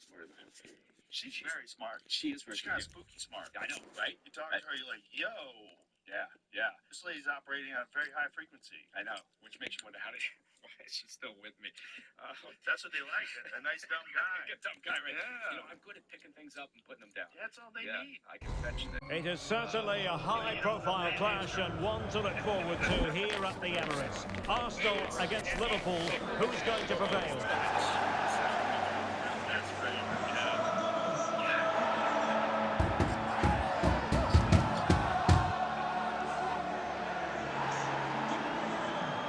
smarter than him. She's very smart. She is very She's kind of spooky smart. I know, right? You talk to her, you're like, yo. Yeah. This lady's operating on a very high frequency. I know, which makes you wonder why is she still with me? That's what they like, a nice dumb guy. A dumb guy, right? Yeah. You know, I'm good at picking things up and putting them down. That's all they need. I can fetch that. It is certainly a high-profile clash and one to look forward to here at the Emirates. Arsenal against Liverpool. Who's going to prevail? That's right.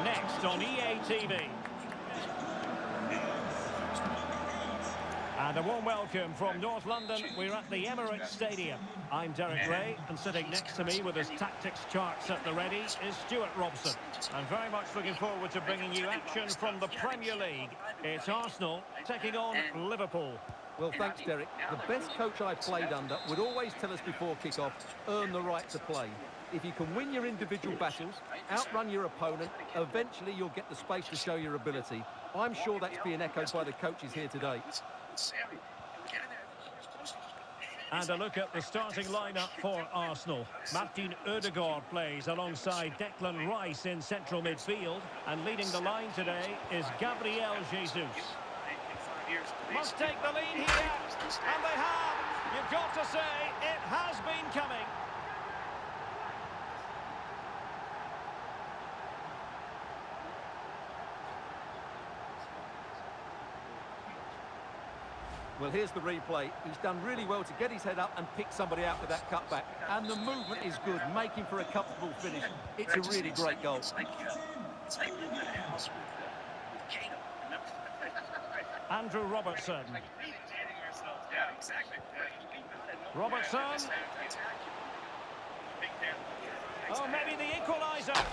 Next on EA TV. And a warm welcome from North London. We're at the Emirates Stadium. I'm Derek Ray, and sitting next to me with his tactics charts at the ready is Stuart Robson. I'm very much looking forward to bringing you action from the Premier League. It's Arsenal taking on Liverpool. Well, thanks, Derek. The best coach I played under would always tell us before kick-off, earn the right to play. If you can win your individual battles, outrun your opponent, eventually you'll get the space to show your ability. I'm sure that's being echoed by the coaches here today. And a look at the starting lineup for Arsenal. Martin Ødegaard plays alongside Declan Rice in central midfield. And leading the line today is Gabriel Jesus. Must take the lead here. And they have. You've got to say, it has been coming. Well, here's the replay. He's done really well to get his head up and pick somebody out with that cutback. And the movement is good, making for a comfortable finish. It's a really great goal. It's like living in a house with Jayden. Andrew Robertson. Yeah, exactly. Robertson. Oh, maybe the equaliser.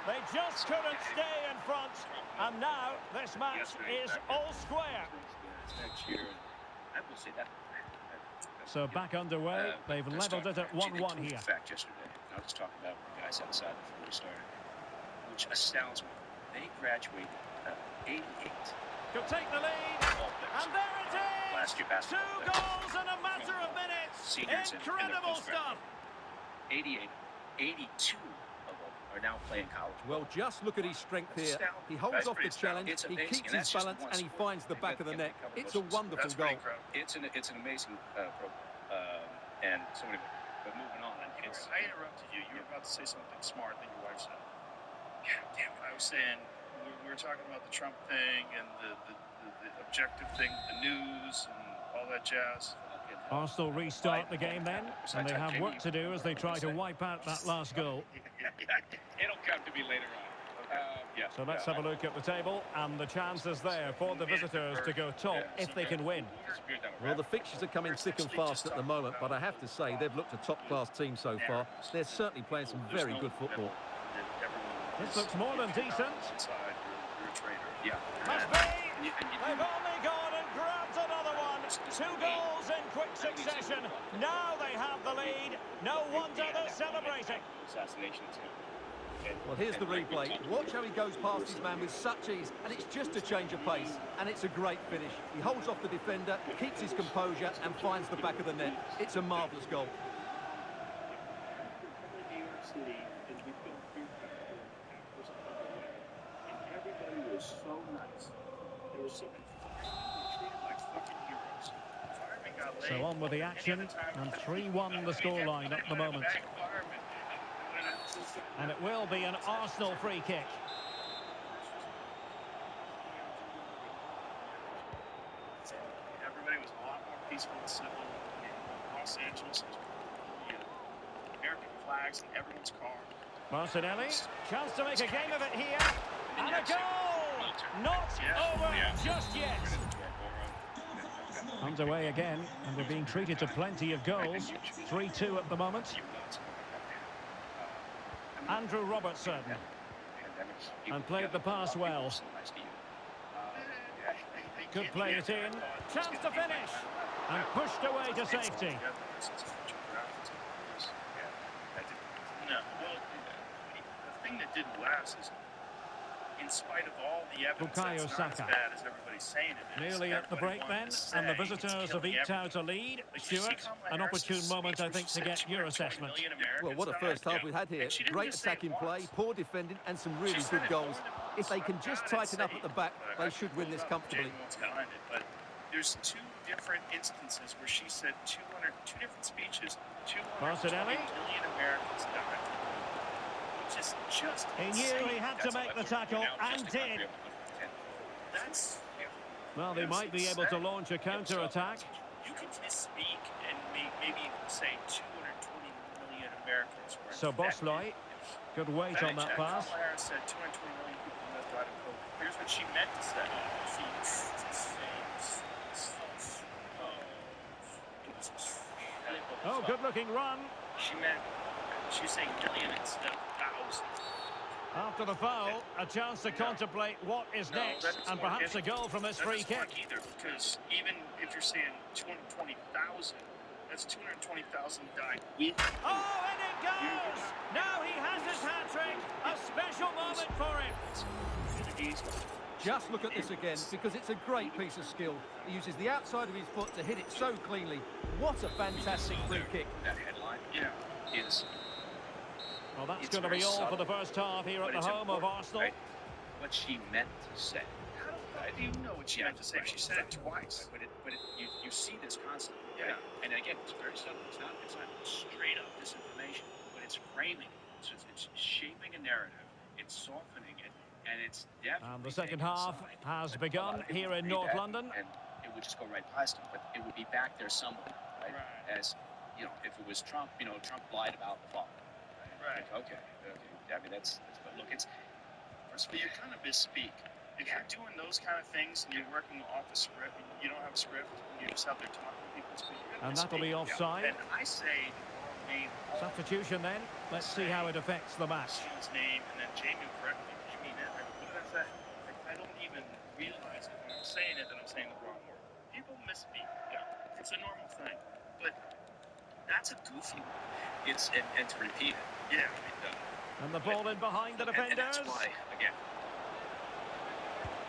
They just couldn't stay in front. And now this match is all square. Next year, I will say that. So back underway. They've levelled it at 1-1 here. Fact yesterday, I was talking about the guys outside before we started, which astounds me. They graduated 88. Could take the lead. And there it is. Last year, 2 goals in a matter of minutes. Incredible stuff. 88, 82 of them are now playing college. Well, just look at his strength here. He holds off the challenge, he keeps his balance, and he finds the back of the net. It's a wonderful goal. It's an amazing program. And so many, but moving on. I interrupted you. You were about to say something smart that your wife said. God damn it. I was saying, we were talking about the Trump thing and the objective thing, the news and all that jazz. Arsenal restart the game then, and they have work to do as they try to wipe out that last goal. It'll come to me later on. So let's have a look at the table, and the chances there for the visitors to go top if they can win. Well, the fixtures are coming thick and fast at the moment, but I have to say they've looked a top-class team so far. They're certainly playing some very good football. This looks more than decent. Yeah. Must be! They've only gone and grabbed another one. 2 goals in quick succession. Now they have the lead. No wonder they're celebrating. Assassination too. Well, here's the replay. Watch how he goes past his man with such ease, and it's just a change of pace, and it's a great finish. He holds off the defender, keeps his composure, and finds the back of the net. It's a marvellous goal. New York City, and we couldn't figure out and everybody was so nice. There was so many treated like fucking heroes. Fireman got laid. So on with the action, and 3-1 the scoreline at the moment. And it will be an Arsenal free kick. Everybody was a lot more peaceful and civil in Los Angeles. American flags in everyone's car. Martinelli, chance to make a game of it here. And a goal! Not over just yet. Underway again, and we're being treated to plenty of goals. 3-2 at the moment. Andrew Robertson. And played the pass well. Could play it in. Chance to finish. And pushed away to safety. No, well, the thing that didn't last is in spite of all the evidence, Bukayo that's not as Saka. bad as everybody's saying it is. Nearly at the Everybody break wanted then, to say and the it's visitors have killing eked out a everything. lead. But you see Stuart, Kamala an Harris's opportune moment, speech I where think, she to said get your 220 assessment. million Americans Well, what a died? first half we've had here. And she didn't Great just say it attacking play, once. poor defending, and some She really said good it more goals. than once. If they can I've just got it tighten up at the saved. back, I they can should win pull this it up if comfortably. Jayden wants to find it, but there's two different instances where she said two different speeches. 220 Martinelli. million Americans died. Which is just He insane. knew he had to That's make how the I put it tackle, now, and just in my did. career, but look, That's Well, they That's might be able to insane. launch a counter-attack. You can misspeak and maybe say 220 million Americans were So infected. Bosley, good weight on that Kamala pass. Harris said 220 million people have died of COVID. Here's what she meant to say. Oh, good-looking run. She's saying million instead of thousands. After the foul, a chance to contemplate what is next, and perhaps a goal from this free kick. Either, because even if you're saying 220,000, that's 220,000 died with. Oh, and it goes! Now he has his hat-trick. A special moment for him. Just look at this again, because it's a great piece of skill. He uses the outside of his foot to hit it so cleanly. What a fantastic free kick. that headline is Well, that's It's going to be very all for subtle, the first half here at but the it's home of important, Arsenal. right? What she meant to say. How do you know what she meant to say? She said it twice. But you see this constantly. Yeah. Right? And again, it's very subtle. It's not straight up disinformation, but it's framing it. It's shaping a narrative. It's softening it, and it's definitely. And the second taking a half side. has But a begun lot of people here in read North that, London. and it would just go right past them. But it would be back there somewhere, right? As if it was Trump, Trump lied about the fall. Right. Okay. I mean, that's but look, it's First of all, you kind of misspeak. If you're doing those kind of things and you're working off a script, and you don't have a script, and you're just out there talking to people, you're gonna And that'll be misspeak. offside. And I say the name, Substitution then. Let's see how it affects the match. Sean's name, and then Jamie will correct me. You mean it? What did I say? I don't even realize it when I'm saying it that I'm saying the wrong word. People misspeak. Yeah, it's a normal thing. But that's a goofy one. it's and to repeat it. Yeah. And the ball in behind the And defenders. that's why, again,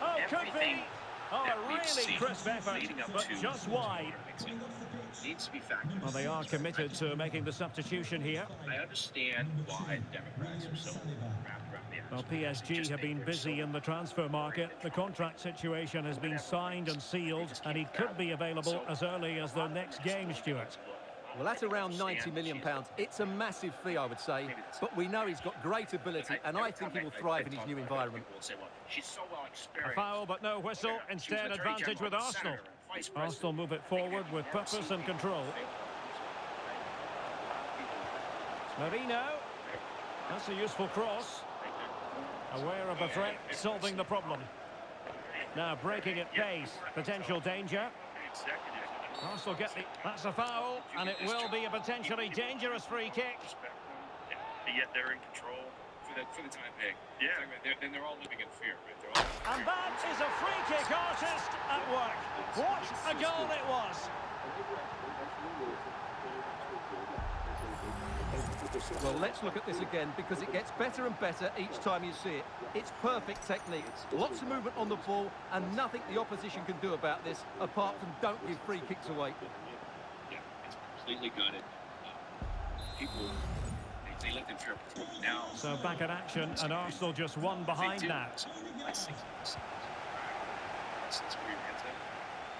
Oh, could be. everything Oh, that a we've really seen crisp effort, leading up but to just wide. needs to be factored. Well, they are committed to making the substitution here. I understand why the Democrats are so wrapped around the Well, axle. PSG have been busy in the transfer market. The contract situation has been signed and sealed, and he could be available as early as the next game, Stuart. Well, that's around £90 million. It's a massive fee, I would say. But we know he's got great ability, and I think he will thrive in his new environment. She's so well A experienced. foul, but no whistle. Instead, advantage with Arsenal. Arsenal move it forward with purpose and control. Marino. That's a useful cross. Aware of the threat, solving the problem. Now breaking at pace. Potential danger. Arsenal get the... That's a foul, and it will be a potentially dangerous free kick. And yet they're in control. For the time being. Yeah. They're all living in fear, right? They're all And that is a free kick artist at work. What a goal it was. Well, let's look at this again, because it gets better and better each time you see it. It's perfect technique, lots of movement on the ball, and nothing the opposition can do about this, apart from don't give free kicks away. Yeah, it's completely gutted. People, they lived in fear before. Now, So back in action, and Arsenal just one behind now. That's where your head's at.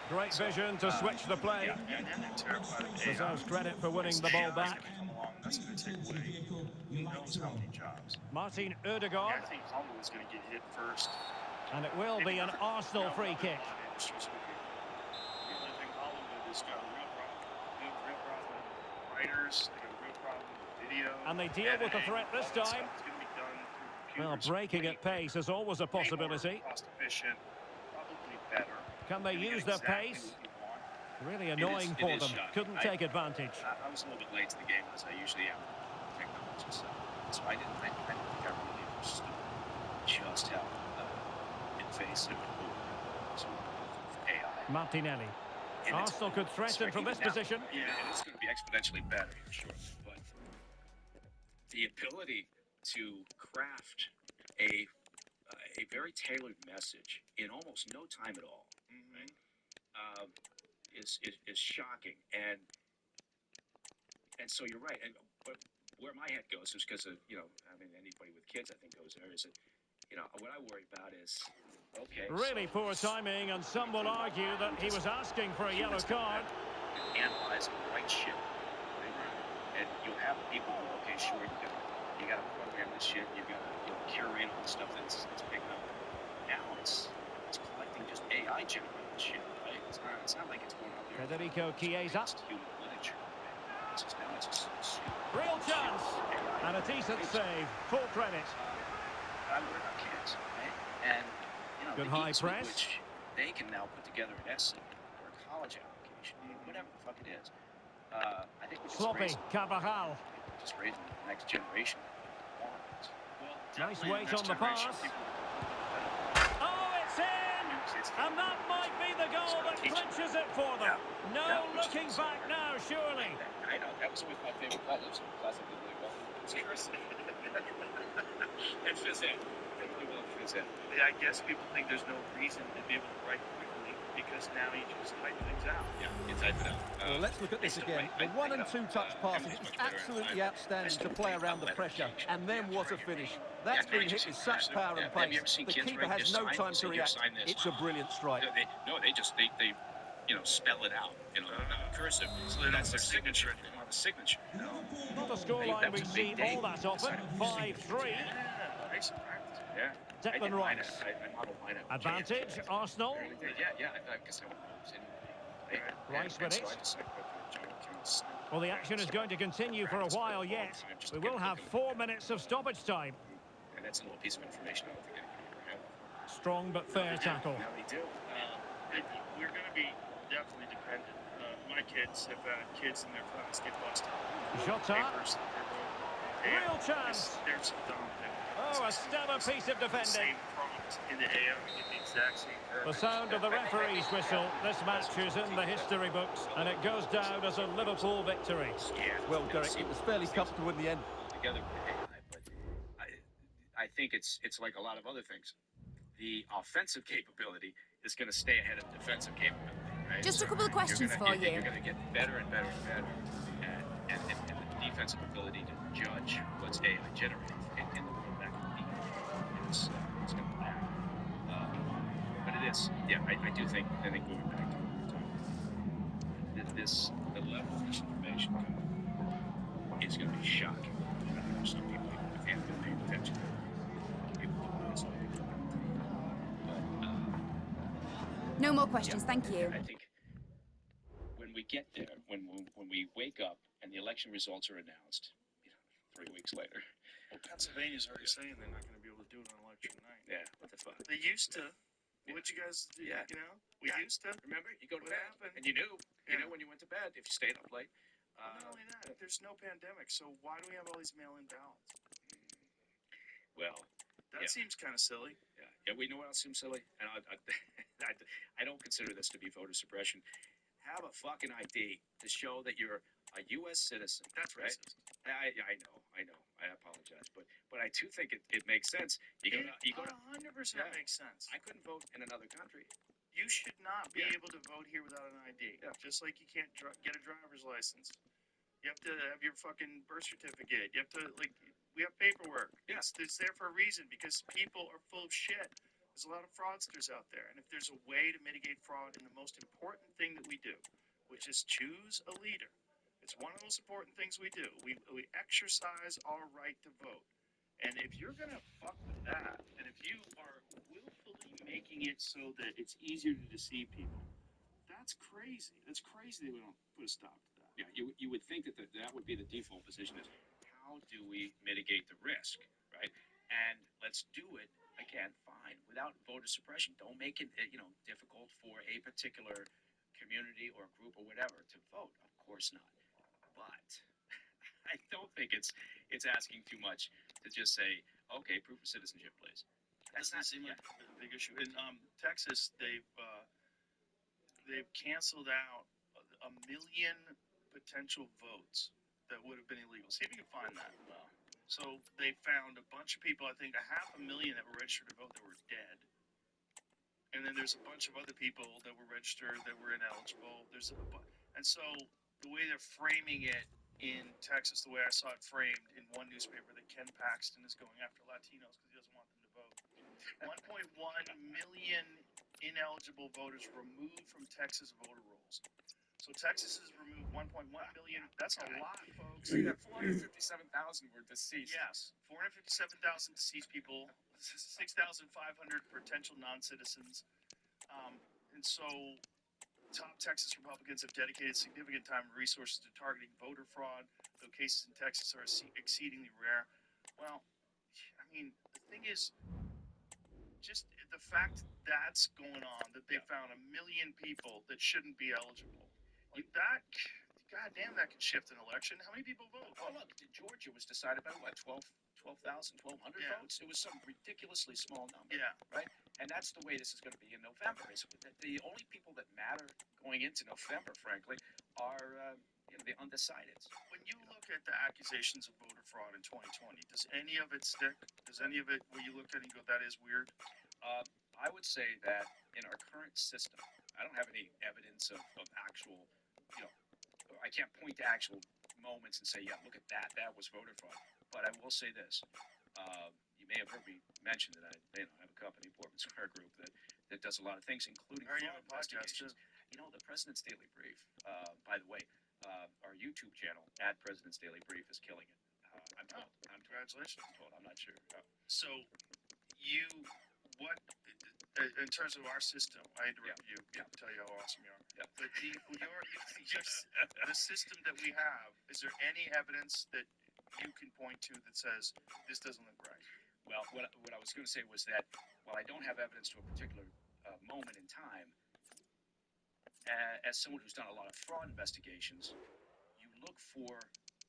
Great vision to switch the play. Deserves credit for winning the ball back. That's going to take away who knows how many jobs. Martin I Ødegaard, think Holland was going to get hit first. and it will be an Arsenal free kick. I think Hollywood has got a real problem with writers. They got a real problem with video. And they deal with the threat this All that time. stuff is gonna be done through Well, computers. breaking at pace is always a possibility. Cost efficient, probably better. Can they use their pace? Really annoying for them. Couldn't take advantage. I was a little bit late to the game, as I usually am. Technology, so I didn't think I really understood just how invasive AI. Martinelli. And Arsenal could threaten from this now, position. Yeah, and it's going to be exponentially better, for sure. But the ability to craft a a very tailored message in almost no time at all, right, is shocking. And so you're right. But where my head goes is because of, anybody with kids, I think, goes there, is that, what I worry about is, okay. Really so poor timing, and some will argue that he was asking for a yellow card. Analyze the right shit. Right? And you'll have people who, okay, sure, you got to program this shit, you got to curate all the stuff that's picking up. Now it's collecting just AI generated shit, right? It's not like it's going out there. Federico Chiesa. It's human literature. Right? Now it's just Real chance. And a decent save. Full credit. I work on kids, right? And, good the high ease with press. which they can now put together an essay or a college application, whatever the fuck it is. I think we're just Sloppy. Carvajal. just raising the next generation. Well, Nice definitely weight the on the next pass. generation, Oh, it's in! And that might be the goal that clinches it for them. No looking back now, surely. I know, that was always my favorite class. That was a class I did really well. And phys ed. I did really well in phys ed. I guess people think there's no reason to be able to write quickly because now you just type things out. Yeah, you type it out. Well, let's look at this again. The 1- and 2-touch passes is absolutely outstanding to play around the pressure. And then what a finish. That's been hit with such power and pace. The keeper has no time to react. It's a brilliant strike. They spell it out, cursive. So they don't That's have their a signature. signature. They don't have a signature. No. Not a scoreline we see all that often. 5-3. Yeah, nice practice. Yeah. Declan Rice. I modeled mine out. Advantage, Arsenal. Yeah. I guess I won't lose anyway. Rice with So it. I just said, Well, the action is going to continue for a while yet. We will have 4 minutes of stoppage time. And that's a little piece of information I don't think anybody ever had. Strong but fair tackle. Now they do. We're going to be definitely dependent. My kids have had kids in their class get busted. Jota. Papers, Real chance. There's some dumb thing. Oh, a stellar piece of defending. Same prompt in the AI, get the exact same. The sound of the referee's whistle. This match is in the history books, and it goes down as a Liverpool victory. Yeah. Well, Derek, it was fairly comfortable in the end. Together with AI, but I think it's like a lot of other things. The offensive capability is going to stay ahead of defensive capability. Right? Just a couple of questions for you. You're going to get better and better and better, and the defensive ability to judge what's AI generated in the world back in the it's going to lag. But it is, yeah. I do think. I think going back to what we were talking about, the level of disinformation is going to be shocking. I think there's some people who haven't been paying attention. People don't know. No more questions, thank you. I think when we get there, when we wake up and the election results are announced, 3 weeks later. Well, Pennsylvania's already saying they're not going to be able to do it on election night. Yeah, what the fuck? They used to. What'd you guys do? Yeah. We used to. Remember, you go to What bed, happened? and you knew when you went to bed if you stayed up late. Not only that, there's no pandemic, so why do we have all these mail-in ballots? Well, That seems kind of silly. yeah. We know what else seems silly, and I don't consider this to be voter suppression. Have a fucking ID to show that you're a U.S. citizen. That's right. racist. I know. I apologize, but I do think it makes sense. You go to 100% makes sense. I couldn't vote in another country. You should not be Yeah. able to vote here without an ID. Yeah. Just like you can't get a driver's license. You have to have your fucking birth certificate. You have to, we have paperwork. Yeah. It's there for a reason because people are full of shit. There's a lot of fraudsters out there. And if there's a way to mitigate fraud in the most important thing that we do, which is choose a leader, it's one of the most important things we do. We exercise our right to vote. And if you're going to fuck with that, and if you are willfully making it so that it's easier to deceive people, that's crazy. That's crazy that we don't put a stop to that. Yeah, you would think that that would be the default position is how do we mitigate the risk, right? And let's do it, again, fine, without voter suppression. Don't make it, difficult for a particular community or group or whatever to vote. Of course not. But I don't think it's asking too much to just say, okay, proof of citizenship, please. That's not seem like a big issue. In Texas, they've canceled out 1 million potential votes that would have been illegal. See if you can find that. So they found a bunch of people, I think 500,000 that were registered to vote that were dead. And then there's a bunch of other people that were registered that were ineligible. And so the way they're framing it in Texas, the way I saw it framed in one newspaper, that Ken Paxton is going after Latinos because he doesn't want them to vote. 1.1 million ineligible voters removed from Texas voter rolls. So Texas has removed 1.1 million. That's a lot, folks. So you got 457,000 were deceased. Yes, 457,000 deceased people, 6,500 potential non-citizens. And so top Texas Republicans have dedicated significant time and resources to targeting voter fraud, though cases in Texas are exceedingly rare. Well, I mean, the thing is, just the fact that's going on, that they found 1 million people that shouldn't be eligible, like that, goddamn, that could shift an election. How many people vote? Oh, look, Georgia was decided by what, 12,000, 1,200 Yeah. votes? It was some ridiculously small number. Yeah. Right? And that's the way this is going to be in November. The only people that matter going into November, frankly, are the undecideds. When you look at the accusations of voter fraud in 2020, does any of it stick? Does any of it, where you look at it and go, that is weird? I would say that in our current system, I don't have any evidence of actual, I can't point to actual moments and say, yeah, look at that, that was voter fraud. But I will say this. You may have heard me mention that I have a company, Portman Square Group, that does a lot of things, including Are you fraud on a podcast investigations. The President's Daily Brief, by the way, our YouTube channel, @President's Daily Brief, is killing it. I'm told. Congratulations. I'm told. I'm not sure. So, in terms of our system, I interrupt you to tell you how awesome you are. Yeah. But the system that we have, is there any evidence that you can point to that says this doesn't look right? Well, what I was going to say was that while I don't have evidence to a particular moment in time, as someone who's done a lot of fraud investigations, you look for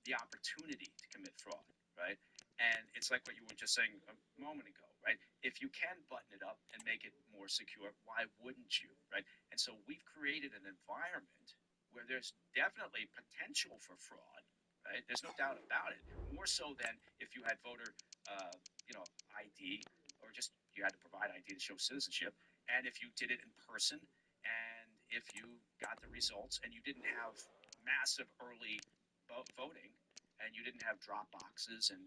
the opportunity to commit fraud, right? And it's like what you were just saying a moment ago, right? If you can button it up and make it more secure, why wouldn't you, right? And so we've created an environment where there's definitely potential for fraud, right? There's no doubt about it. More so than if you had voter, ID, or just you had to provide ID to show citizenship, and if you did it in person, and if you got the results, and you didn't have massive early voting, and you didn't have drop boxes and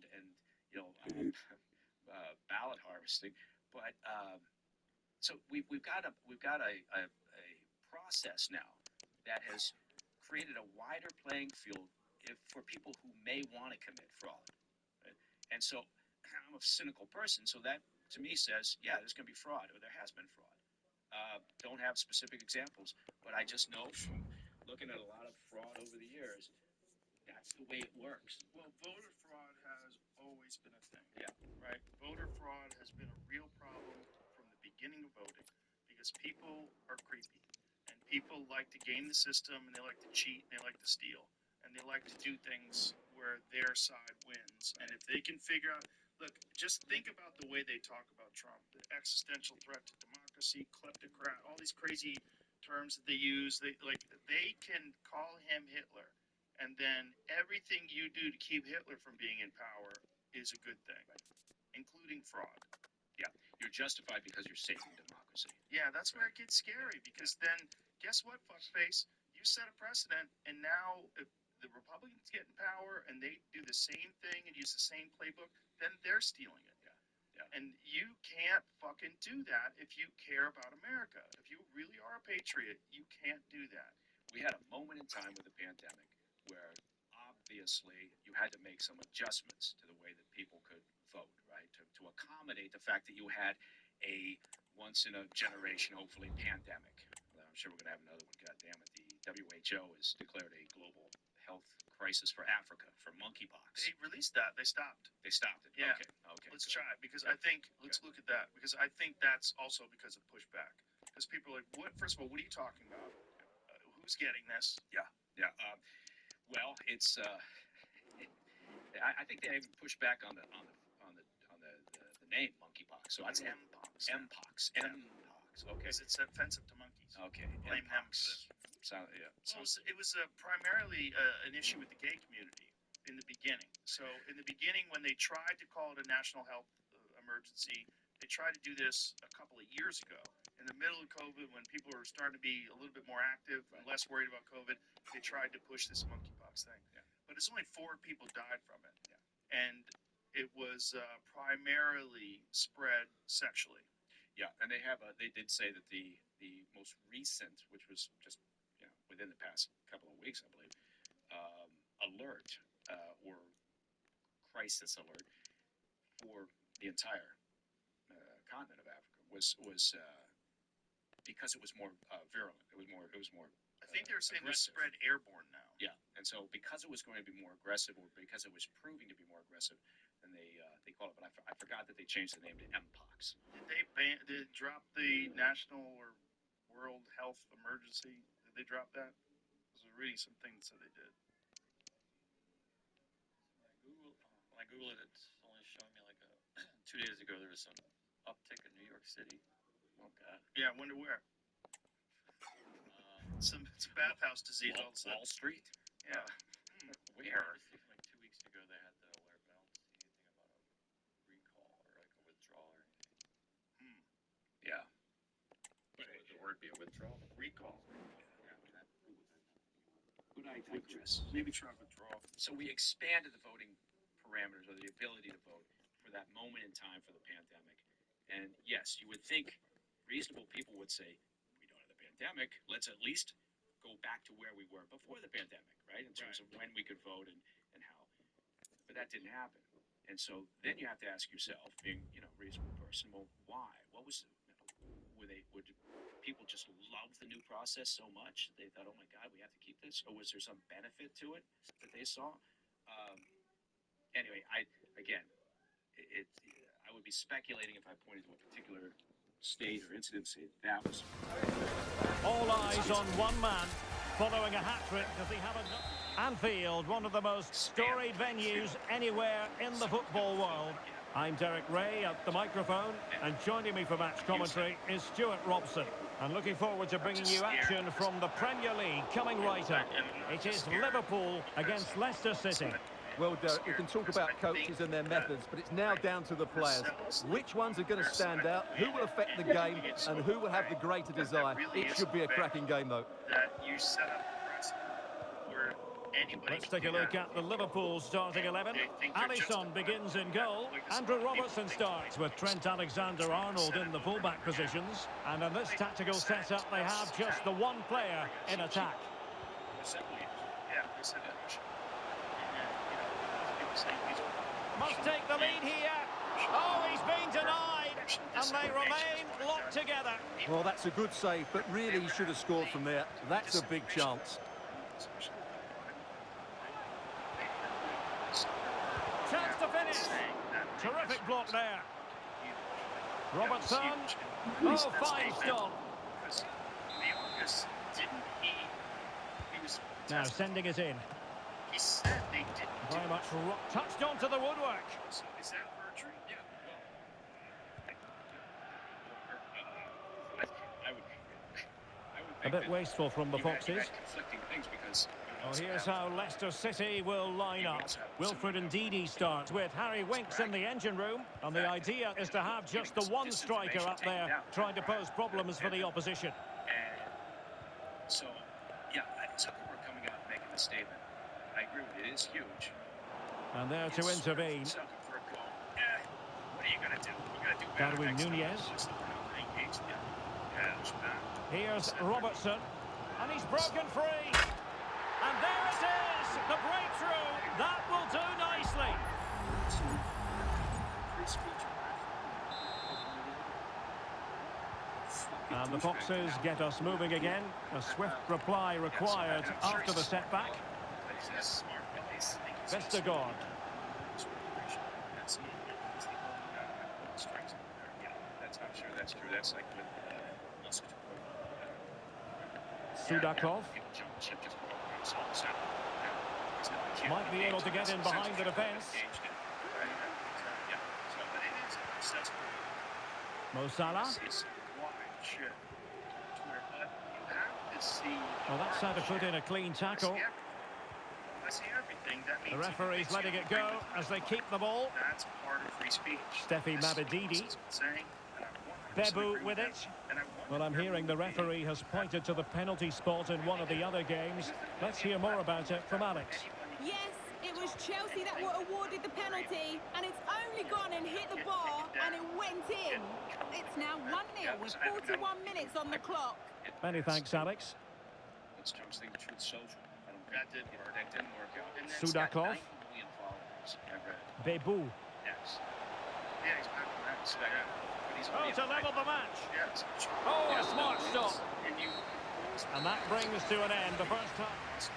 ballot harvesting, but so we've got a process now that has created a wider playing field for people who may want to commit fraud. Right? And so I'm a cynical person, so that to me says, yeah, there's going to be fraud, or there has been fraud. Don't have specific examples, but I just know from looking at a lot of fraud over the years, that's the way it works. Well, voter fraud has always been a thing. Yeah. Right? Voter fraud has been a real problem from the beginning of voting because people are creepy. And people like to game the system, and they like to cheat, and they like to steal. And they like to do things where their side wins. And if they can figure out, look, just think about the way they talk about Trump, the existential threat to democracy, kleptocrat, all these crazy terms that they use. They can call him Hitler. And then everything you do to keep Hitler from being in power is a good thing, including fraud. Yeah, you're justified because you're saving democracy. Yeah, that's where it gets scary, because then, guess what, fuckface? You set a precedent, and now if the Republicans get in power and they do the same thing and use the same playbook, then they're stealing it. Yeah. And you can't fucking do that if you care about America. If you really are a patriot, you can't do that. We had a moment in time with the pandemic where obviously you had to make some adjustments to the way that people could vote, right? To accommodate the fact that you had a once in a generation, hopefully, pandemic. I'm sure we're going to have another one. God damn it. The WHO has declared a global health crisis for Africa, for monkeypox. They released that. They stopped. They stopped it. Yeah. Okay. Let's good. try it, because I think, let's look at that, because I think that's also because of pushback. Because people are like, what? First of all, what are you talking about? Who's getting this? Yeah. Well, it's. I think they even pushed back on the name monkeypox. So It's I don't Mpox. Mpox. Mpox. Okay. Because it's offensive to monkeys. Okay. Blame them for Mpox. this. So yeah. So it was primarily an issue with the gay community in the beginning. So in the beginning, when they tried to call it a national health emergency, they tried to do this a couple of years ago. In the middle of COVID, when people were starting to be a little bit more active and less worried about COVID, they tried to push this monkeypox thing. Yeah. But it's only 4 people died from it. Yeah. And it was primarily spread sexually. Yeah, and they did say that the most recent, which was just within the past couple of weeks, I believe, alert or crisis alert for the entire continent of Africa was because it was more virulent. It was more. I think they're saying it's aggressive. spread airborne now. Yeah, and so because it was going to be more aggressive, or because it was proving to be more aggressive, then they called it. But I forgot that they changed the name to Mpox. Did they did it drop the national or world health emergency? Did they drop that? I was reading some things that they did. When I Google it, it's only showing me like 2 days ago there was some uptick in New York City. Oh God. Yeah, I wonder where. Some bathhouse disease all of a sudden. Wall Street. Yeah. Where? Like 2 weeks ago they had the alert, but I don't see anything about a recall or like a withdrawal or anything. Yeah. But the word be a withdrawal. Recall. Good idea, Chris. Maybe try to withdraw. So we expanded the voting parameters, or the ability to vote, for that moment in time for the pandemic. And yes, you would think reasonable people would say, we don't have the pandemic, let's at least go back to where we were before the pandemic, right? In terms of when we could vote and how. But that didn't happen. And so then you have to ask yourself, being a reasonable person, well, why? What was would people just love the new process so much that they thought, oh my God, we have to keep this? Or was there some benefit to it that they saw? Anyway, I would be speculating if I pointed to a particular state or incident, say that was. All eyes on one man following a hat-trick. Does he have enough? Anfield, one of the most storied venues anywhere in the football world. I'm Derek Ray at the microphone, and joining me for match commentary is Stuart Robson. And looking forward to bringing you action from the Premier League coming right up. It is Liverpool against Leicester City. Well, Derek, we can talk about coaches and their methods, but it's now down to the players. Which ones are going to stand out, who will affect the game, and who will have the greater desire? It should be a cracking game, though. That you set up a precedent where anybody. Let's take a look at the Liverpool starting 11. Alisson begins in goal. Andrew Robertson starts with Trent Alexander-Arnold in the fullback positions. And in this tactical setup, they have just the one player in attack. Must take the lead here. Oh, he's been denied. And they remain locked together. Well, that's a good save, but really he should have scored from there. That's a big chance. Chance to finish. Terrific block there. Robertson. Oh, fine stop. Now sending it in. He said they didn't. Very much touched onto the woodwork. So is that perjury? Yeah. I would A bit wasteful from the Foxes. Conflicting things because. Oh, here's how Leicester City will line up. Wilfred Ndidi starts with Harry Winks in the engine room. And the idea is to have just the one striker up there trying to pose problems for the opposition. And so, yeah, Zuckerberg coming out and making the statement. I agree with you, it is huge. And there to intervene. Zuckerberg go, what are you going to do? You're going to do better Darwin next time. Nunez. What's the penalty? Yeah, it's bad. Here's Robertson. And he's broken free. And there it is, the breakthrough. That will do nicely. And the Foxes get us moving again. A swift reply required after the setback. Vestergaard. I'm sure that's true. That's like with Sudakov. Might be able to get in behind the defence. Mo Salah. Well, Well, that's how to put in a clean tackle. see everything. That means The referee's letting it go as they keep the ball. That's part of free speech. Steffi This is what Mabididi. Russell's saying, and I 100% Bebu agree with him, it. and I Well, I'm wonder hearing the where we'll be. referee has pointed to the penalty spot in one of the other games. Let's hear more about it from Alex. Yes, it was Chelsea that were awarded the penalty, and it's only gone and hit the bar, and it went in. It's now 1-0 with 41 minutes on the clock. Many thanks, Alex. It's Trump's thing, the truth social. I don't That think didn't work. that didn't work out. And then it's got Sudakov. 90 million followers. I read. Bebu. Yes. Yeah, he's back on that. It's back up. But he's Oh, only to level the match. Yes. Oh, a smart stop. And you And that brings to an end the first half. it's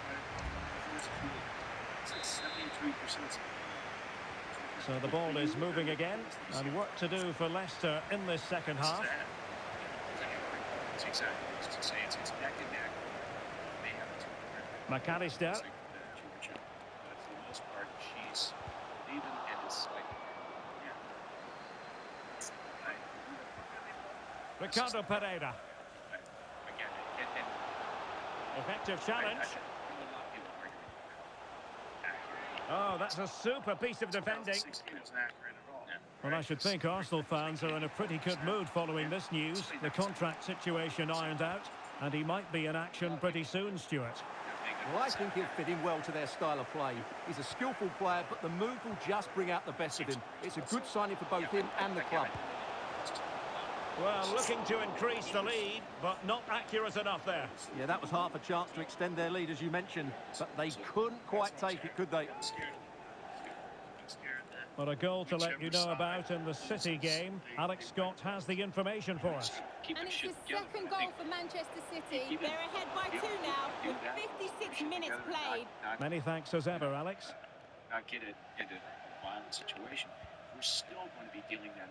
like 73%. So the ball is moving again, and work to do for Leicester in this second half. It's exactly. It's neck and neck. They have a two. McAllister. It's like the championship. But for the most part, she's leaving, and it's like, yeah. Ricardo Pereira. Again, and Effective I challenge. should a lot of people arguing accurate. Oh, that's a super piece of defending. 2016 wasn't accurate at all. Well, I should think Arsenal fans are in a pretty good mood following this news. The contract situation ironed out, and he might be in action pretty soon, Stuart. Well, I think he'll fit in well to their style of play. He's a skillful player, but the move will just bring out the best of him. It's a good signing for both him and the club. Well, looking to increase the lead, but not accurate enough there. Yeah, that was half a chance to extend their lead, as you mentioned, but they couldn't quite take it, could they? I'm scared. I'm scared that But a goal to let you know about in the City game. Alex Scott has the information for us. Keep And the it's shit the together. second I goal think for Manchester City. Keep it- They're ahead by 2 now, do with that. 56 Shit minutes together, played. not Many thanks as ever, Alex. get it into a violent situation. We're still going to be dealing then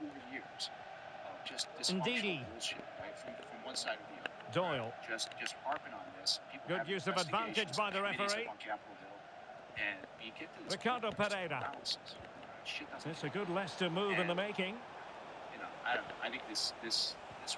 with 4 years of just Indeedy. dysfunctional bullshit, right? From one side or the other. Doyle. Just harping on this. People Good have use of advantage investigations, by the committees referee. up on Capitol Hill, and you get to this Ricardo point, Pereira. analysis. Shit doesn't It's a good Leicester move in the making, you know, I don't know. I think this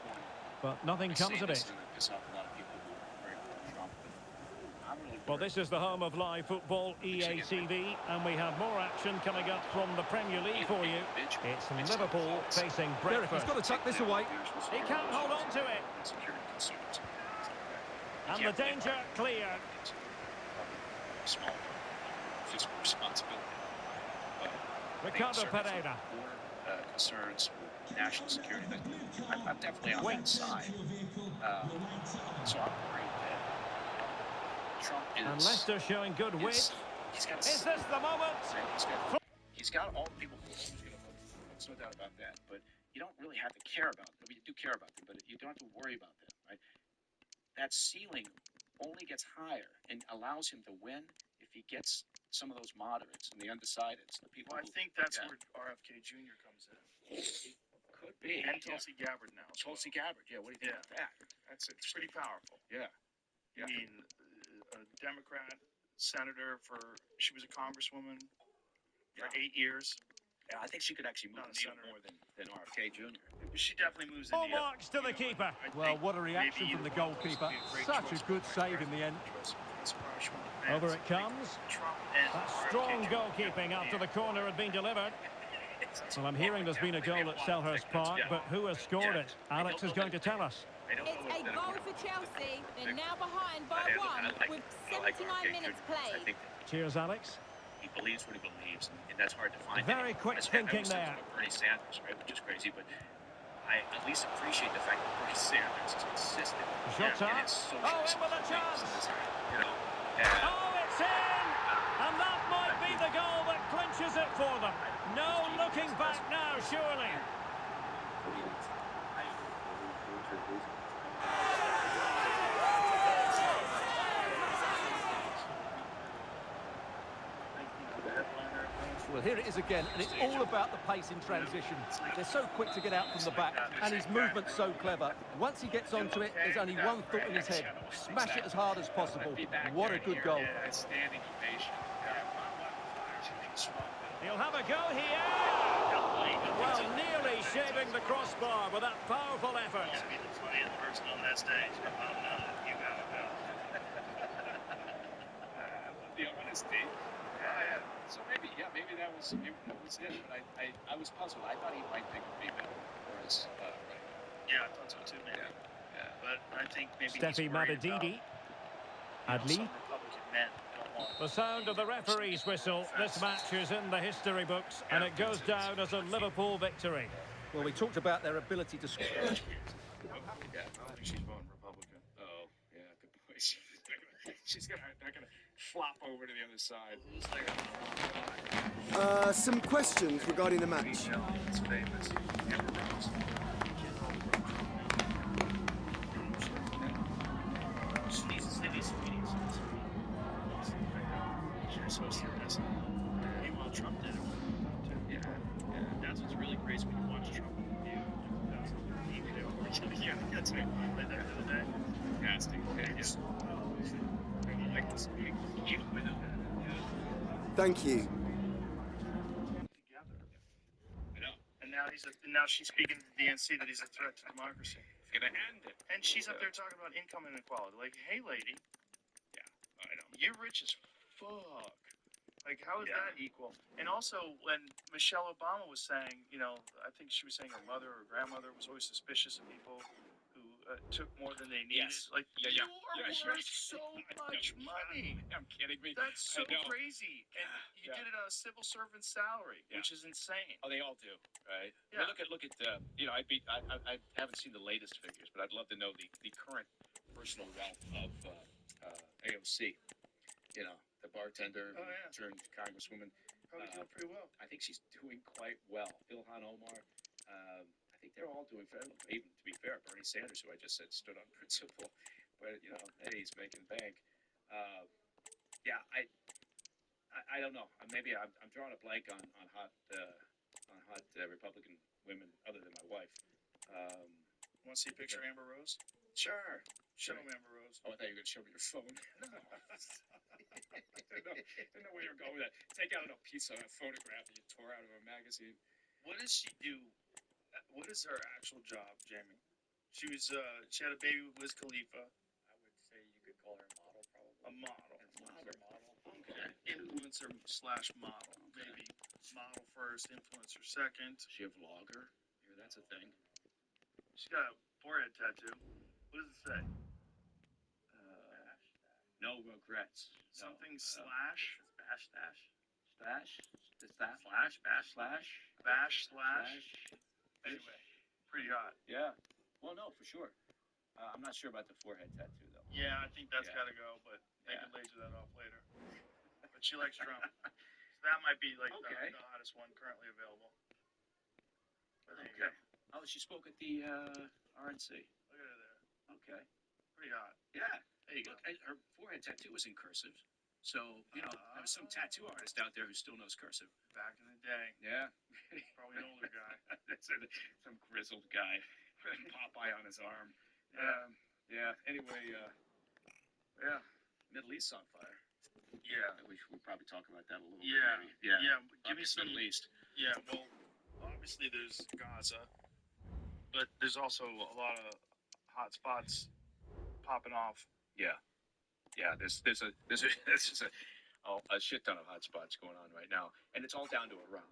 one. but nothing I comes say of this it. is gonna piss off a lot of people who are very pro-Trump, but I'm really Well, worried. this is the home of live football, EA TV, and we have more action coming up from the Premier League for you. It's Liverpool facing Derek, he's Brentford. got to tuck this away. He can't hold on to it. Security concerns. And the danger clear. Small fiscal responsibility. But Ricardo certainly Pereira. border concerns with national security. I'm definitely on that Wait. side. So I'm worried that Trump is. And Leicester showing good width. He's got. Is this the moment? He's got all the people who he's going to put. There's no doubt about that. But you don't really have to care about them. I mean, you do care about them, but you don't have to worry about them, right? That ceiling only gets higher and allows him to win if he gets some of those moderates and the undecideds, the people. Well, I think that's where RFK Jr. comes in. Could be. And Tulsi Gabbard now. as well. Tulsi Gabbard. Yeah. What do you think about that? That's It's pretty powerful. Yeah. I mean, a Democrat senator she was a congresswoman for 8 years. Yeah, I think she could actually move Not the a needle senator. more than RFK Jr. She definitely moves the Full needle. marks to the keeper. I Well, think what a reaction maybe from the either one of those goalkeeper. would be a great Such choice a good for save in the end. It's probably one of the fans. Over it I think comes. Trump and That's RFK strong Jr. goalkeeping after the corner had been delivered. Well, I'm hearing there's been a goal at Selhurst Park, but who has scored it? Alex is going to tell us. It's a goal for Chelsea. They're now behind by 1 with 79 minutes I played. think Cheers, Alex. he believes what he believes, and that's hard to find. Very quick thinking there. About Bernie Sanders, right, which is crazy, but I at least appreciate the fact that Bernie Sanders is consistent Jota. in his social Oh, in with a chance. You know, Oh, it's in! And that might be the goal that clinches it for them. No looking back now, surely. Well, here it is again, and it's all about the pace in transition. They're so quick to get out from the back, and his movement's so clever. Once he gets onto it, there's only one thought in his head: smash it as hard as possible. What a good goal. Standing ovation. He'll have a go here. Well, nearly shaving the crossbar with that powerful effort. Be the funniest person on that stage. You got it. dynasty. Yeah. So maybe that was it. But I was puzzled. I thought he might pick a female, whereas right. Yeah, I thought so too, maybe. Yeah. But I think maybe Steffi he's worried about, Madididi. some Adli. Republican men don't want. The sound of the referee's whistle. This match is in the history books, and it goes down as a Liverpool victory. Well, we talked about their ability to score. Yeah. I think she's voting Republican. Oh, yeah, good point. She's not gonna flop over to the other side. Some questions regarding the match. It's famous. Amber Rose. She's so serious. Meanwhile, Trump did it. Yeah. That's what's really crazy when you watch Trump interview in 2018. Yeah, that's right. Played that the other day. Fantastic. Yeah. I like this meeting. Thank you. Together. I know. And now she's speaking to the DNC that he's a threat to democracy. It's gonna end it. And she's up there talking about income inequality. Like, hey, lady, I know. you're rich as fuck. Like, how is that equal? And also, when Michelle Obama was saying, I think she was saying her mother or grandmother was always suspicious of people who took more than they needed. Yes. Like, Yeah, you yeah. are worth so much money. I'm kidding me. That's so I know. crazy. And you did it on a civil servant salary, which is insane. Oh, they all do, right? Yeah. I mean, look at I haven't seen the latest figures, but I'd love to know the current personal wealth of AOC. The bartender turned congresswoman. Probably doing pretty well. I think she's doing quite well. Ilhan Omar. I think they're all doing fairly. Even to be fair, Bernie Sanders, who I just said stood on principle, but hey, he's making bank. I don't know. Maybe I'm drawing a blank on hot Republican women other than my wife. Want to see a picture of Amber Rose? Sure. Show him Amber Rose. Oh, I thought you were going to show me your phone. I didn't know where you were going with that. Take out a piece of a photograph that you tore out of a magazine. What does she do? What is her actual job, Jamie? She had a baby with Wiz Khalifa. I would say you could call her a model, probably. A model. Influencer model. Okay. Influencer / model. Maybe model first, influencer second. Is she a vlogger? Yeah, that's a thing. She's got a forehead tattoo. What does it say? No regrets. Something slash? Bash slash. Slash? Is that? Slash? Bash Slash? Bash slash? Anyway, pretty hot. Yeah. Well, no, for sure. I'm not sure about the forehead tattoo, though. Yeah, I think that's Yeah. got to go, but they can laser that off later. But she likes Trump. So that might be like Okay. the hottest one currently available. But there you Okay. go. Oh, she spoke at the RNC. Look at her there. Okay. Pretty hot. Yeah. There you go. Look, her forehead tattoo was in cursive. So, there's some tattoo artist out there who still knows cursive. Back in the day. Yeah. Probably an older guy. Some grizzled guy. Popeye on his arm. Yeah. Anyway, Middle East's on fire. Yeah. We should probably talk about that a little Yeah. bit. Maybe. Yeah. Give me some. Middle East. Yeah. Well, obviously there's Gaza, but there's also a lot of hot spots popping off. Yeah, there's a shit ton of hot spots going on right now, and it's all down to Iran.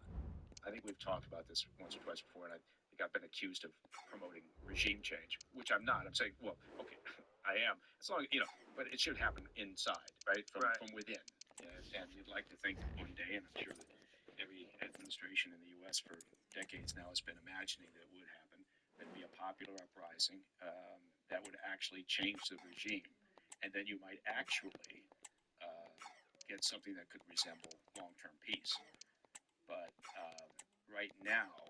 I think we've talked about this once or twice before, and I think I've been accused of promoting regime change, which I'm not. I'm saying, well, okay, I am, as long as but it should happen inside, right, from within. And you'd like to think that one day, and I'm sure that every administration in the U.S. for decades now has been imagining that it would happen. There'd be a popular uprising that would actually change the regime. And then you might actually get something that could resemble long-term peace. But right now,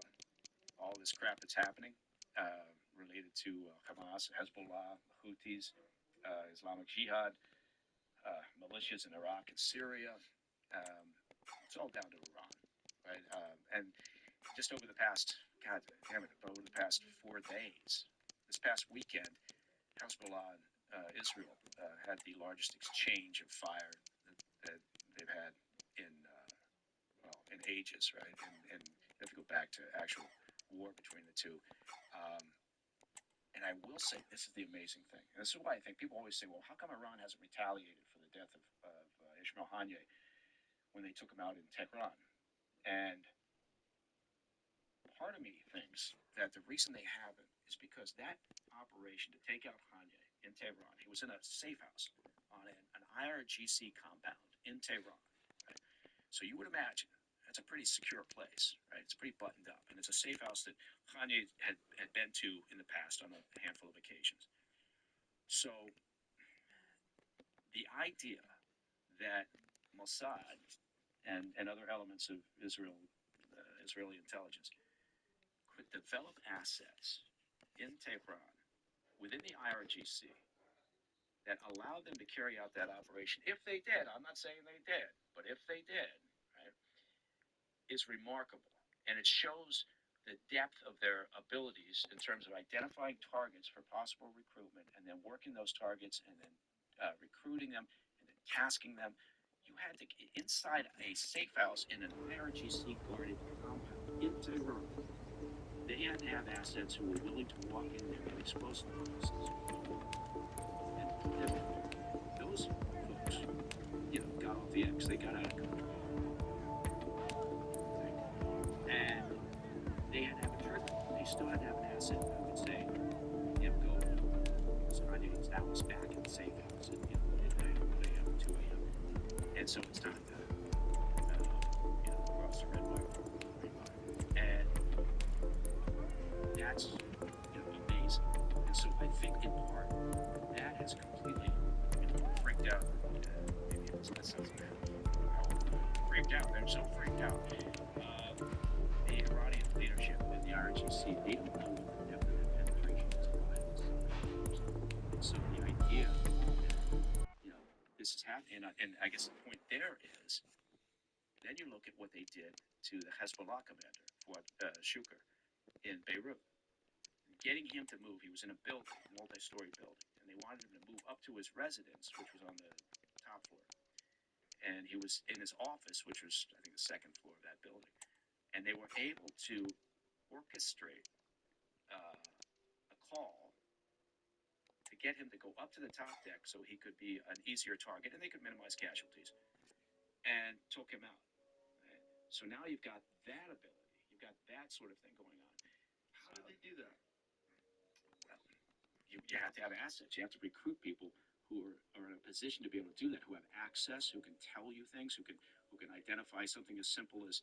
all this crap that's happening related to Hamas, Hezbollah, Houthis, Islamic Jihad, militias in Iraq and Syria, it's all down to Iran, right? And just over the past, over the past 4 days, this past weekend, Hezbollah and Israel had the largest exchange of fire that they've had in ages, right? And you have to go back to actual war between the two. And I will say, this is the amazing thing. And this is why I think people always say, well, how come Iran hasn't retaliated for the death of Ismail Haniyeh? when they took him out in Tehran. And part of me thinks that the reason they haven't is because that operation to take out Kanye in Tehran, he was in a safe house on an IRGC compound in Tehran. Right? So you would imagine that's a pretty secure place, right? It's pretty buttoned up, and it's a safe house that Kanye had been to in the past on a handful of occasions. So the idea that Mossad and other elements of Israeli intelligence could develop assets in Tehran within the IRGC that allowed them to carry out that operation, if they did, I'm not saying they did, but if they did, right, is remarkable. And it shows the depth of their abilities in terms of identifying targets for possible recruitment and then working those targets and then recruiting them and then tasking them. You had to, inside a safe house in an IRGC guarded compound in Tehran, they had to have assets who were willing to walk in there with explosive devices and put them in there. Those folks, got off the X. They got out of control. And they had to have a trigger. They still had to have an asset that would say, go. So I knew that was back in the safe house at midnight, 1 a.m., 2 a.m. And so it's time to, cross the red wire. And that's amazing. And so I think in part that has completely freaked out. Maybe that sounds bad. Freaked out. They're so freaked out. The Iranian leadership and the IRGC, they don't know what the depth of their penetration is by this. So the idea that this is happening, and I guess the point there is, then you look at what they did to the Hezbollah commander, Fuad Shukr, in Beirut. Getting him to move, he was in a building, a multi-story building, and they wanted him to move up to his residence, which was on the top floor. And he was in his office, which was, I think, the second floor of that building. And they were able to orchestrate a call to get him to go up to the top deck so he could be an easier target and they could minimize casualties, and took him out. Right? So now you've got that ability. You've got that sort of thing going on. How did they do that? You have to have assets. You have to recruit people who are in a position to be able to do that, who have access, who can tell you things, who can identify something as simple as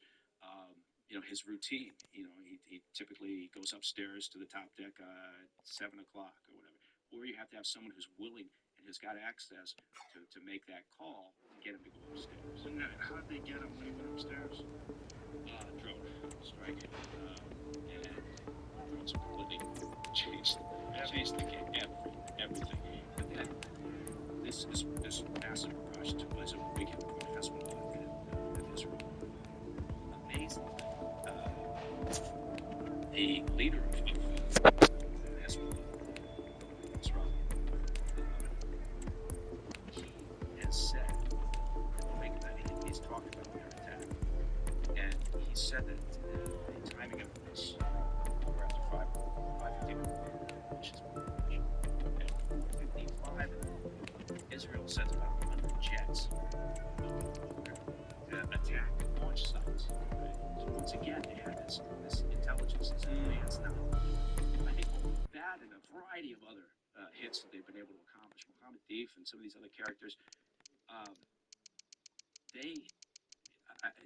his routine. He typically goes upstairs to the top deck at 7 o'clock or whatever. Or you have to have someone who's willing and has got access to make that call and get him to go upstairs. And how did they get him when he went upstairs? Drone strike, and drones have completely changed the game, everything. But then this massive rush took place over the weekend between Hezbollah and Israel. Amazing. The leader of Hezbollah, Israel, he has said, he's talked about their attack, and he said that the timing of this, we're after 5:15, which is and 55, Israel sends about 100 jets to attack launch sites. Right? So once again, they have this intelligence, this advanced knowledge. I think that and a variety of other hits that they've been able to accomplish, Mohammed Deif and some of these other characters,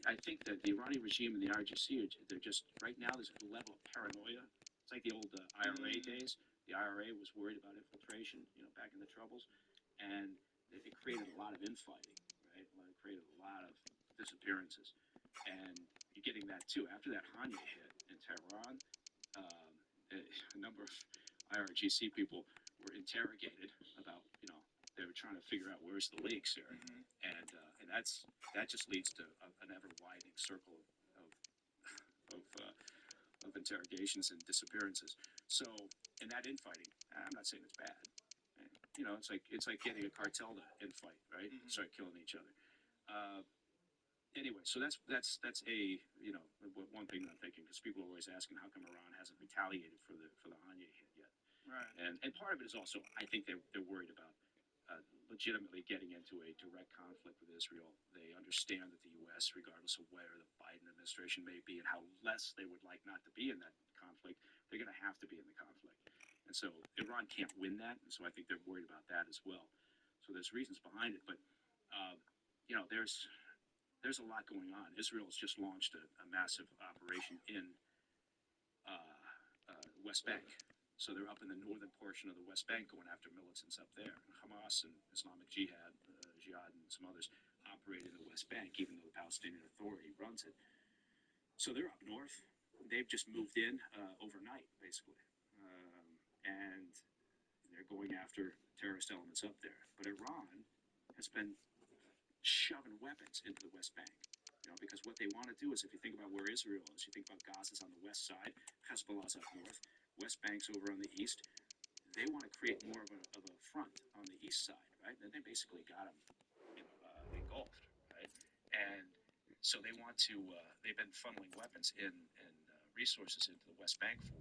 I think that the Iranian regime and the IRGC, they're just, right now, there's a level of paranoia. It's like the old IRA days. The IRA was worried about infiltration, back in the Troubles, and it created a lot of infighting, right? It created a lot of disappearances, and you're getting that too. After that Hanya hit in Tehran, a number of IRGC people were interrogated about, they were trying to figure out where's the leaks here, and that just leads to an ever widening circle of interrogations and disappearances. So in that infighting, I'm not saying it's bad. It's like getting a cartel to infight, right? Start killing each other. Anyway, so that's a one thing that I'm thinking, because people are always asking how come Iran hasn't retaliated for the Hanya hit yet. Right. And part of it is also, I think they're worried about legitimately getting into a direct conflict with Israel. They understand that the U.S., regardless of where the Biden administration may be and how less they would like not to be in that conflict, they're going to have to be in the conflict. And so Iran can't win that, and so I think they're worried about that as well. So there's reasons behind it, but there's a lot going on. Israel's just launched a massive operation in West Bank. So they're up in the northern portion of the West Bank going after militants up there. Hamas and Islamic Jihad, and some others operate in the West Bank, even though the Palestinian Authority runs it. So they're up north. They've just moved in overnight, basically. And they're going after terrorist elements up there. But Iran has been shoving weapons into the West Bank. Because what they want to do is, if you think about where Israel is, you think about Gaza's on the west side, Hezbollah's up north, West Bank's over on the east. They want to create more of a front on the east side, right? And they basically got them engulfed, right? And so they want to, they've been funneling weapons and resources into the West Bank for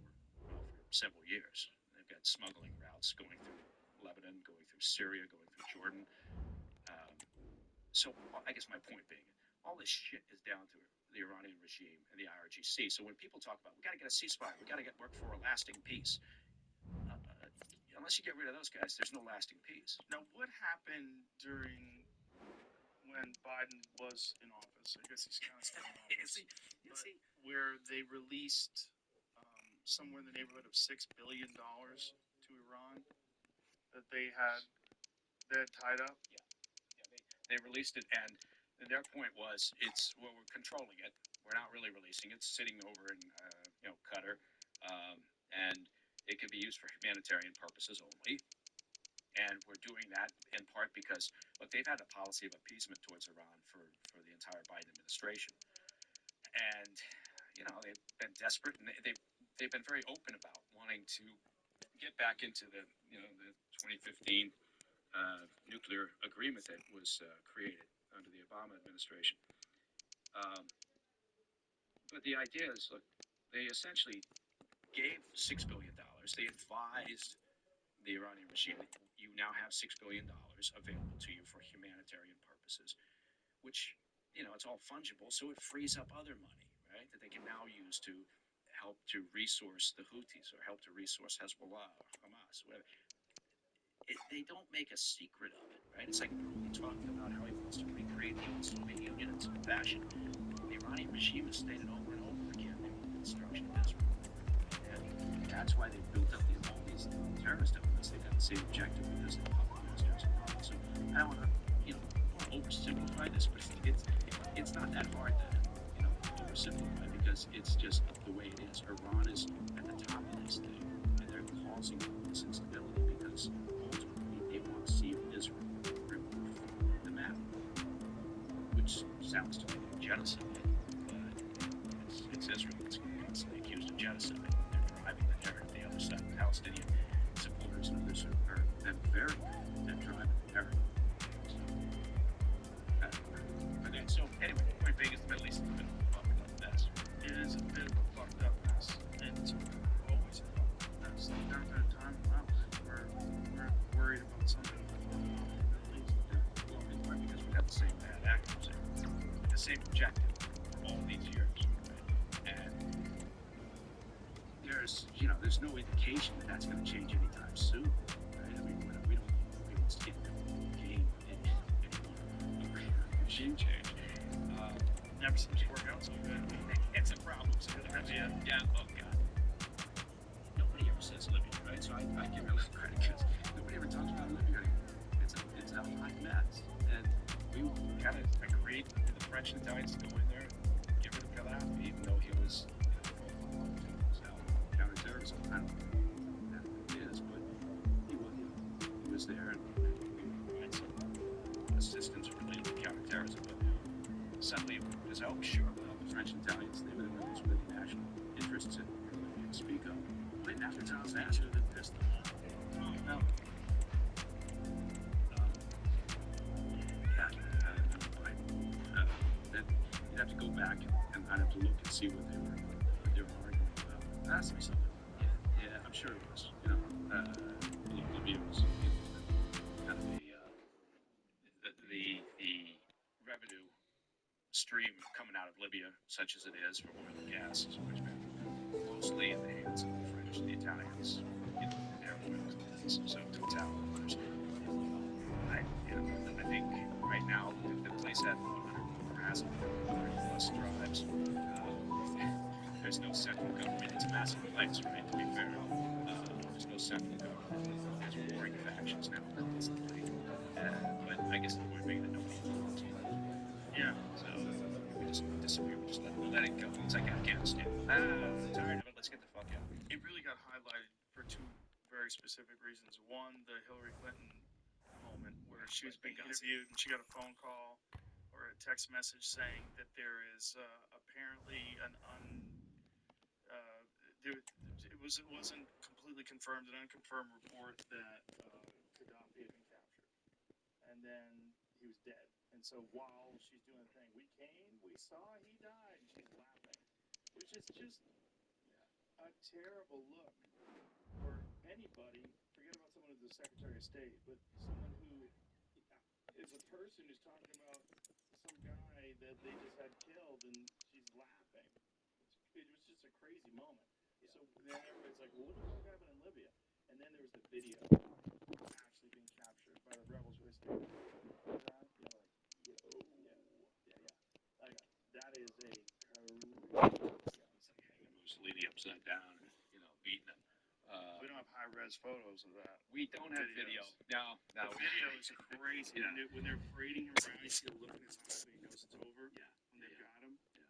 several years. They've got smuggling routes going through Lebanon, going through Syria, going through Jordan. So I guess my point being, all this shit is down to the Iranian regime and the IRGC. So when people talk about, we got to get a ceasefire, we got to work for a lasting peace, unless you get rid of those guys, there's no lasting peace. Now, what happened during when Biden was in office? I guess he's kind of still in office. Where they released somewhere in the neighborhood of $6 billion to Iran that they had tied up. Yeah, they released it, and their point was, we're controlling it. We're not really releasing it. It's sitting over in Qatar, and it can be used for humanitarian purposes only. And we're doing that in part because, look, they've had a policy of appeasement towards Iran for the entire Biden administration, and they've been desperate, and they've been very open about wanting to get back into the 2015 nuclear agreement that was created under the Obama administration. But the idea is, look, they essentially gave $6 billion. They advised the Iranian regime that you now have $6 billion available to you for humanitarian purposes, which, it's all fungible, so it frees up other money, right, that they can now use to help to resource the Houthis or help to resource Hezbollah or Hamas, whatever. They don't make a secret of it, right? It's like Putin talking about how he wants to recreate the old Soviet Union in some fashion. The Iranian regime has stated over and over again they want the destruction of Israel. And that's why they built up all these terrorist elements. They got the same objective because they puppet masters and all. So I don't want to, oversimplify this, but it's not that hard to, oversimplify, because it's just the way it is. Iran is at the top of this thing, and they're causing this instability because ultimately they want to see Israel removed from the map, which sounds to me like genocide, but it's Israel that's constantly accused of genocide. They're driving the narrative. The other side, Palestinian supporters and others are very good at driving the narrative. So anyway, the point being is the Middle East has been a fucked up mess. It is a bit of a fucked up mess, and it's always a fucked up mess. There have been times where we're worried about something in the Middle East. Well, in part because we've got the same bad actors there, the same objective for all these years, right? And there's no indication that that's going to change anytime soon, right? I mean, we don't see the game anymore. Regime change. Never seems to work out so good. It's a problem. So Libya, oh God. Nobody ever says Libya, right? So I give her a little credit because nobody ever talks about Libya anymore. It's a hot mess. And we kind of agreed with the French and Italians to go in there and get rid of Gaddafi, even though he was counterterrorism. I don't know what it is, but he was there, and we provide some assistance related to counterterrorism. But suddenly, as I always sure about the French and Italians, they were the ones with the national interests in Libya to speak up. But after Tom's answer, that pissed them off. No. Then you'd have to go back and I'd have to look and see what they were arguing about. That has to be something. Yeah, I'm sure it was. Libya was kind of a revenue stream coming out of Libya, such as it is for oil and gas, which been mostly in the hands of the French, the Italians, their oil companies. So Total, others. I think right now the place had 100 plus tribes. There's no central government. It's a massive place, right? To be fair, there's no central government. There's warring factions now constantly. But I guess the point being that nobody involves them. Yeah. So we just disappear. We just let it go. It's like Afghanistan. Tired of it. Let's get the fuck out. It really got highlighted for two very specific reasons. One, the Hillary Clinton moment where she was being interviewed and she got a phone call or a text message saying that there is apparently it wasn't completely confirmed, an unconfirmed report that Gaddafi had been captured, and then he was dead. And so while she's doing the thing, we saw he died, and she's laughing, which is just a terrible look for anybody. Forget about someone who's the Secretary of State, but someone who is a person who's talking about some guy that they just had killed, and she's laughing. It was just a crazy moment. So then everybody's like, well, what the fuck happened in Libya? And then there was the video actually being captured by the rebels who escaped. Like, that is a Mussolini upside down, beating him. we don't have high-res photos of that. We don't have video. No. The video is crazy. Yeah. When they're parading him around, you see the look in his eyes when he knows it's over. Yeah. When they've got him. Yeah.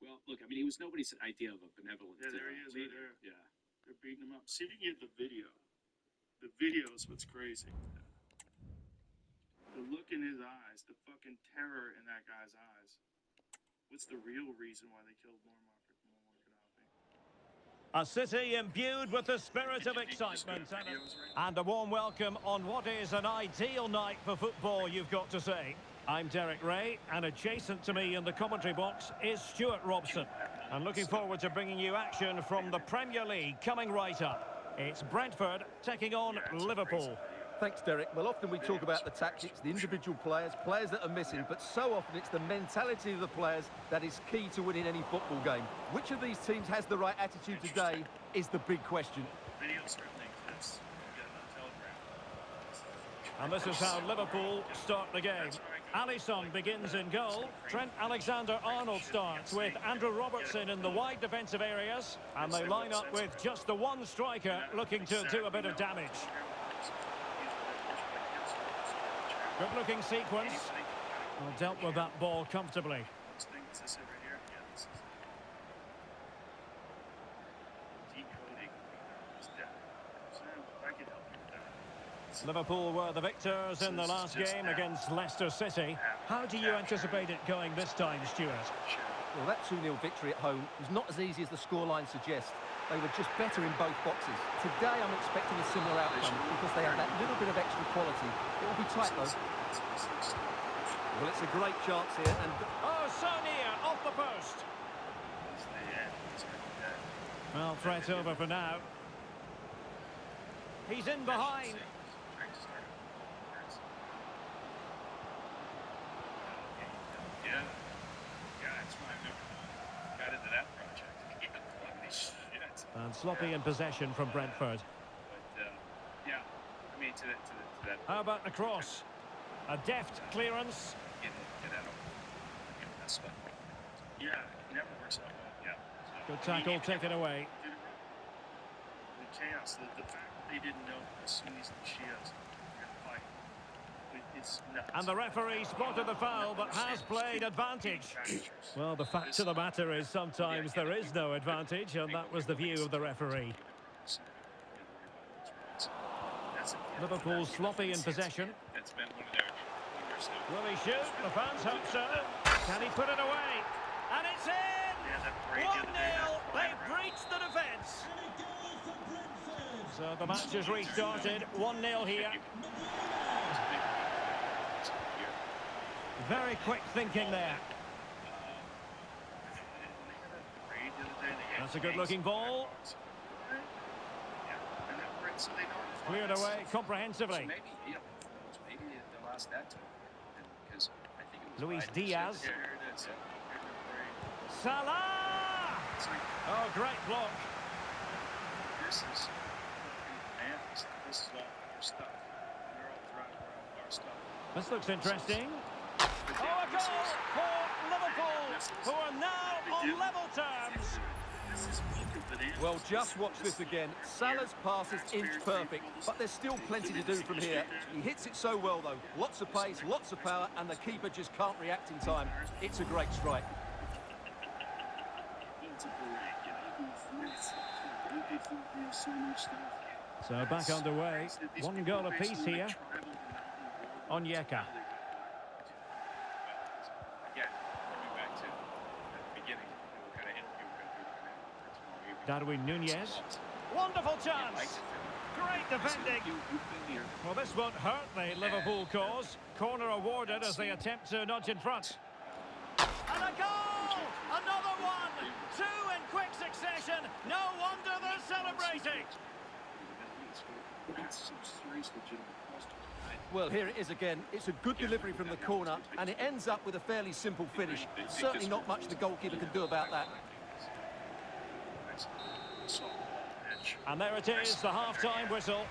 Well, look, I mean, he was nobody's idea of a benevolent Yeah, there he is right leader. there. Yeah. They're beating him up. See if you can get the video. The video is what's crazy. The look in his eyes, the fucking terror in that guy's eyes. What's the real reason why they killed Muammar Gaddafi? A city imbued with the spirit of excitement and a warm welcome on what is an ideal night for football, you've got to say. I'm Derek Ray, and adjacent to me in the commentary box is Stuart Robson. And looking forward to bringing you action from the Premier League coming right up. It's Brentford taking on Liverpool. Thanks, Derek. Well, often we talk about the tactics, the individual players that are missing, but so often it's the mentality of the players that is key to winning any football game. Which of these teams has the right attitude today is the big question. Video certainly exists. You get it on Telegram. And this is how Liverpool start the game. Alisson begins in goal. Trent Alexander-Arnold starts with Andrew Robertson in the wide defensive areas. And they line up with just the one striker looking to do a bit of damage. Good-looking sequence. Well, dealt with that ball comfortably. Liverpool were the victors in the last game against Leicester City. How do you anticipate it going this time, Stuart? Well, that 2-0 victory at home was not as easy as the scoreline suggests. They were just better in both boxes. Today I'm expecting a similar outcome because they have that little bit of extra quality. It will be tight though. Well, it's a great chance here and... Oh, so near, off the post. Well, threat over for now. He's in behind. That's why I got into that project. And sloppy in possession from Brentford. But, I mean, to that... How about the cross? A deft clearance. Get out of that spot. Yeah, it never works out well. Yeah. Good tackle taken away. The chaos, the fact that they didn't know as Sunnis and Shias were going to fight. It's nuts. And the referee spotted the foul, but has played advantage. Well, the fact of the matter is sometimes there is no advantage, and that was the view of the referee. Liverpool sloppy in possession. Will he shoot? The fans hope so. Can he put it away? And it's in! 1-0. They've breached the defence. So the match has restarted. 1-0 here. Very quick thinking there. That's a good-looking ball. Cleared away comprehensively. So maybe they lost that to him because I think it Luis Diaz. Here it is. Here's the break. Salah! It's like, Oh, great block. this is man. This is all our stuff. And they're all driving around our stuff. This looks interesting. Oh, a goal for Liverpool, who are now on level terms. This is Well, just watch this again. Salah's pass is inch perfect, but there's still plenty to do from here. He hits it so well, though. Lots of pace, lots of power, and the keeper just can't react in time. It's a great strike. So back underway. 1 goal apiece here. Onyeka. Again, going back to the beginning, what kind of interview we're going to do. Darwin Nunez. Wonderful chance. Great defending. Well, this won't hurt the Liverpool cause. Corner awarded as they attempt to nudge in front. And a goal! Another one! 2 in quick succession. No wonder they're celebrating. Well, here it is again. It's a good delivery from the corner, and it ends up with a fairly simple finish. Certainly not much the goalkeeper can do about that. And there it is, the half-time whistle.